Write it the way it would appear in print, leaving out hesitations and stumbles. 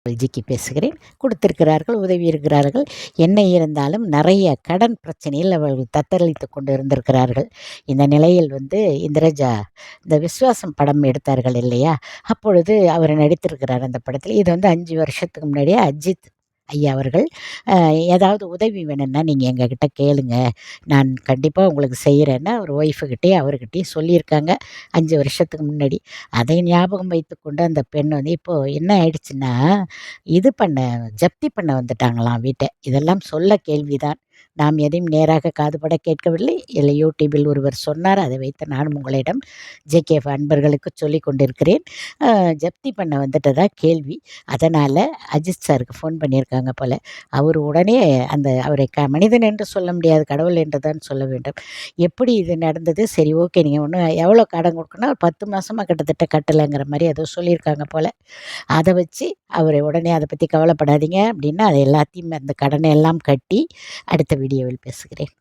ஜிக்கி பேசுகிறேன். கொடுத்திருக்கிறார்கள், உதவி இருக்கிறார்கள். என்ன இருந்தாலும் நிறைய கடன் பிரச்சனையில் அவர்கள் தத்தளித்துக் கொண்டு இருந்திருக்கிறார்கள். இந்த நிலையில் இந்திரஜா இந்த விஸ்வாசம் படம் எடுத்தார்கள் இல்லையா? அப்பொழுது அவர் நடித்திருக்கிறார் அந்த படத்தில். இது 5 வருஷத்துக்கு முன்னாடியே அஜித் ஐயா அவர்கள் ஏதாவது உதவி வேணும்னா நீங்கள் எங்ககிட்ட கேளுங்க. நான் கண்டிப்பாக உங்களுக்கு செய்கிறேன்னு அவர் ஒய்ஃபுக்கிட்டேயும் அவர்கிட்டயும் சொல்லியிருக்காங்க 5 வருஷத்துக்கு முன்னாடி. அதை ஞாபகம் வைத்துக்கொண்டு அந்த பெண் இப்போது என்ன ஆயிடுச்சுன்னா, ஜப்தி பண்ண வந்துட்டாங்களாம் வீட்டை. இதெல்லாம் சொல்ல கேள்விதான். நாம் எதையும் நேராக காதுபட கேட்கவில்லை. இல்லை, யூடியூபில் ஒருவர் சொன்னார். அதை வைத்து நானும் உங்களிடம் ஜேகேஎஃப் அன்பர்களுக்கு சொல்லிக் கொண்டிருக்கிறேன். ஜப்தி பண்ண வந்துட்டதா கேள்வி. அதனால் அஜித் சாருக்கு ஃபோன் பண்ணியிருக்காங்க போல். அவர் உடனே அவரை மனிதன் என்று சொல்ல முடியாது, கடவுள் என்று தான் சொல்ல வேண்டும். எப்படி இது நடந்தது? சரி, ஓகே, நீங்கள் ஒன்றும் எவ்வளோ கடன் கொடுக்கணும்? 10 மாதமாக கிட்டத்தட்ட கட்டலைங்கிற மாதிரி ஏதோ சொல்லியிருக்காங்க போல். அதை வச்சு அவரை உடனே அதை பற்றி கவலைப்படாதீங்க அப்படின்னு அதை எல்லாத்தையும் அந்த கடனை எல்லாம் கட்டி அடுத்த வீடியோவில் பேசுகிறேன்.